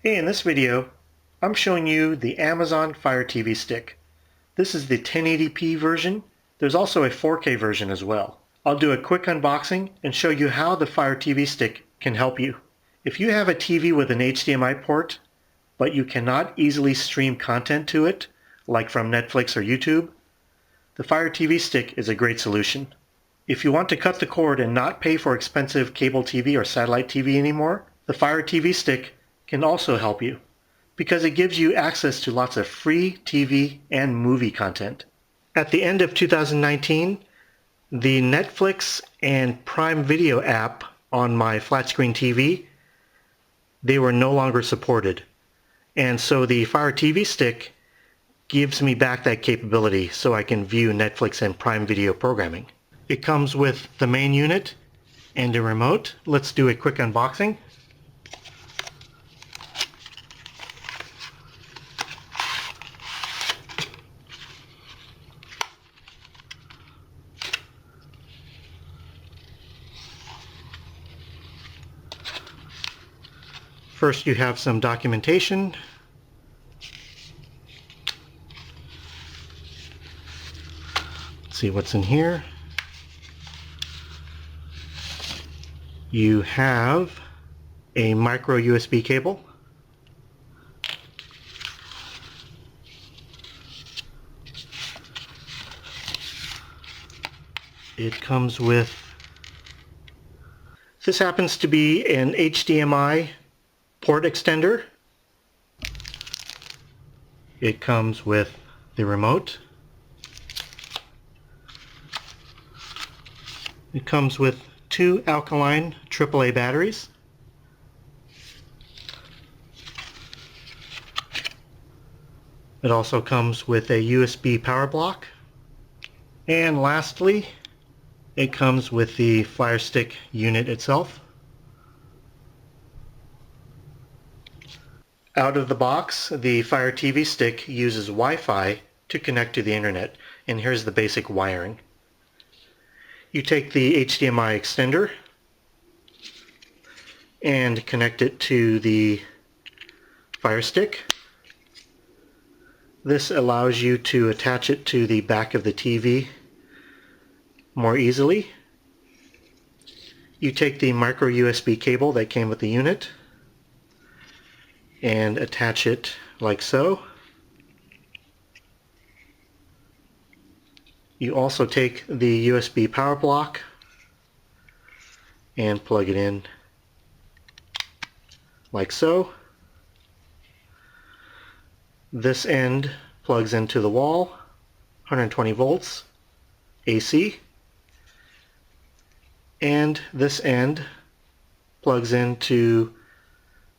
Hey, in this video, I'm showing you the Amazon Fire TV Stick. This is the 1080p version. There's also a 4K version as well. I'll do a quick unboxing and show you how the Fire TV Stick can help you. If you have a TV with an HDMI port, but you cannot easily stream content to it, like from Netflix or YouTube, the Fire TV Stick is a great solution. If you want to cut the cord and not pay for expensive cable TV or satellite TV anymore, the Fire TV Stick can also help you because it gives you access to lots of free TV and movie content. At the end of 2019, the Netflix and Prime Video app on my flat screen TV, they were no longer supported. And so the Fire TV Stick gives me back that capability so I can view Netflix and Prime Video programming. It comes with the main unit and a remote. Let's do a quick unboxing. First, you have some documentation. Let's see what's in here. You have a micro USB cable. It comes with, this happens to be an HDMI port extender. It comes with the remote. It comes with two alkaline AAA batteries. It also comes with a USB power block. And lastly, it comes with the Fire Stick unit itself. Out of the box, the Fire TV Stick uses Wi-Fi to connect to the internet, and here's the basic wiring. You take the HDMI extender and connect it to the Fire Stick. This allows you to attach it to the back of the TV more easily. You take the micro USB cable that came with the unit and attach it like so. You also take the USB power block and plug it in like so. This end plugs into the wall, 120 volts AC, and this end plugs into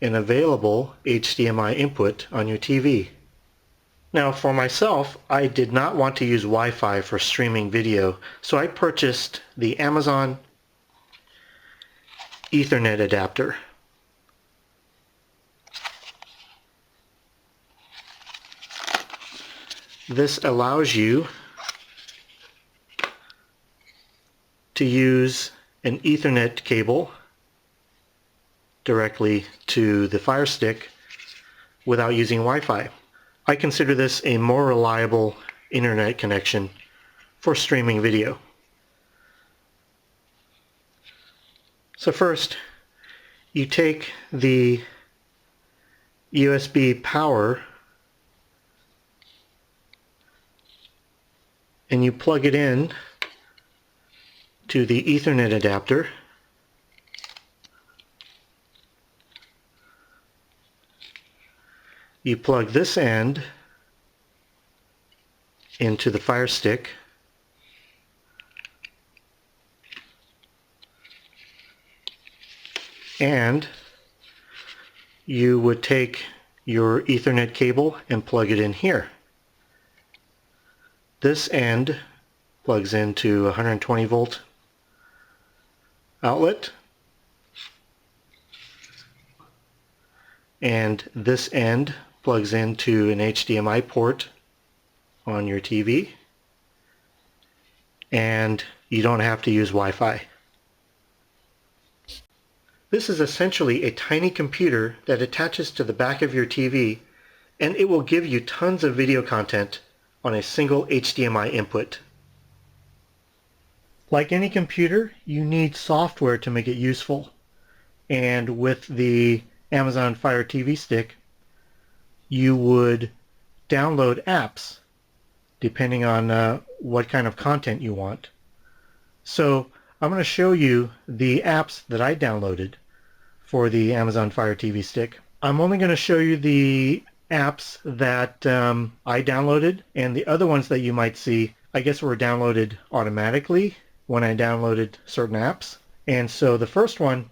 an available HDMI input on your TV. Now for myself, I did not want to use Wi-Fi for streaming video, so I purchased the Amazon Ethernet adapter. This allows you to use an Ethernet cable directly to the Fire Stick without using Wi-Fi. I consider this a more reliable internet connection for streaming video. So first, you take the USB power and you plug it in to the Ethernet adapter. You plug this end into the Fire Stick, and you would take your Ethernet cable and plug it in here. This end plugs into a 120 volt outlet, and this end plugs into an HDMI port on your TV, and you don't have to use Wi-Fi. This is essentially a tiny computer that attaches to the back of your TV, and it will give you tons of video content on a single HDMI input. Like any computer, you need software to make it useful. And with the Amazon Fire TV Stick, you would download apps depending on what kind of content you want. So I'm going to show you the apps that I downloaded for the Amazon Fire TV Stick. I'm only going to show you the apps that I downloaded, and the other ones that you might see, I guess, were downloaded automatically when I downloaded certain apps. And so the first one,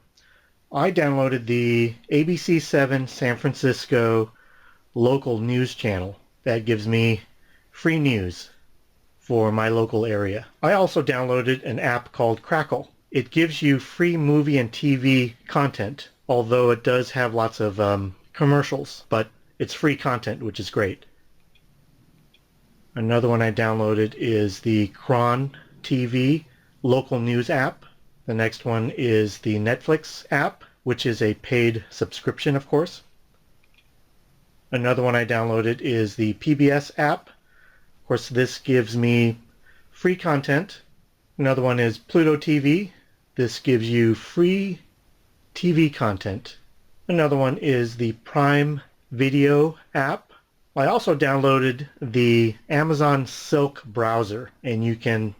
I downloaded the ABC7 San Francisco local news channel. That gives me free news for my local area. I also downloaded an app called Crackle. It gives you free movie and TV content, although it does have lots of commercials, but it's free content, which is great. Another one I downloaded is the Cron TV local news app. The next one is the Netflix app, which is a paid subscription, of course. Another one I downloaded is the PBS app. Of course, this gives me free content. Another one is Pluto TV. This gives you free TV content. Another one is the Prime Video app. I also downloaded the Amazon Silk browser, and you can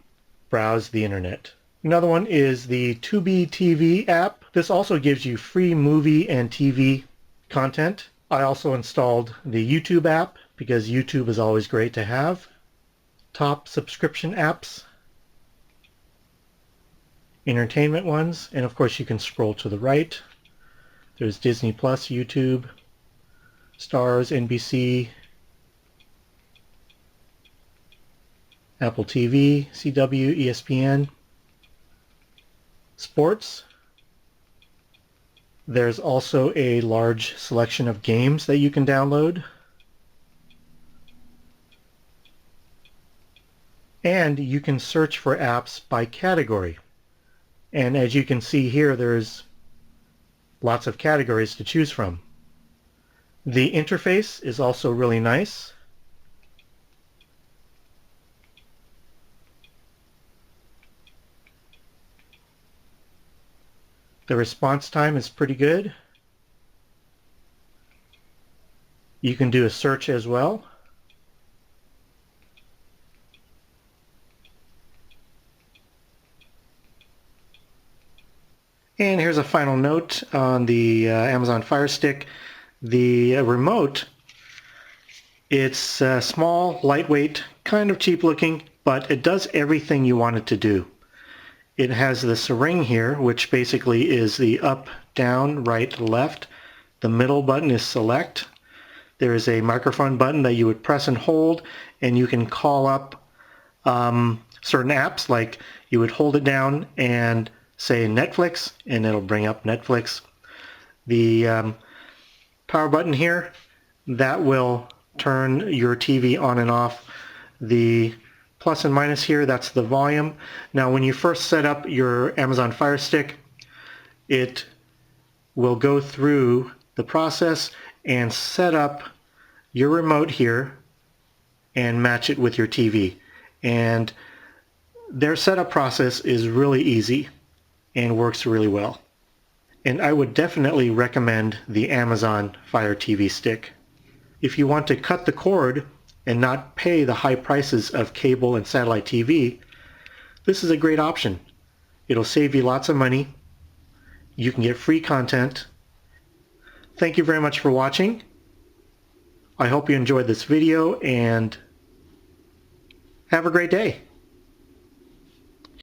browse the internet. Another one is the Tubi TV app. This also gives you free movie and TV content. I also installed the YouTube app because YouTube is always great to have. Top subscription apps, entertainment ones, and of course you can scroll to the right. There's Disney Plus, YouTube, Stars, NBC, Apple TV, CW, ESPN, sports. There's also a large selection of games that you can download. And you can search for apps by category. And as you can see here, there's lots of categories to choose from. The interface is also really nice. The response time is pretty good. You can do a search as well. And here's a final note on the Amazon Fire Stick. The remote, it's small, lightweight, kind of cheap looking, but it does everything you want it to do. It has this ring here, which basically is the up, down, right, left. The middle button is select. There is a microphone button that you would press and hold, and you can call up certain apps, like you would hold it down and say Netflix, and it'll bring up Netflix. The power button here, that will turn your TV on and off. The plus and minus here, that's the volume. Now when you first set up your Amazon Fire Stick, it will go through the process and set up your remote here and match it with your TV. And their setup process is really easy and works really well. And I would definitely recommend the Amazon Fire TV Stick. If you want to cut the cord and not pay the high prices of cable and satellite TV, this is a great option. It'll save you lots of money. You can get free content. Thank you very much for watching. I hope you enjoyed this video, and have a great day.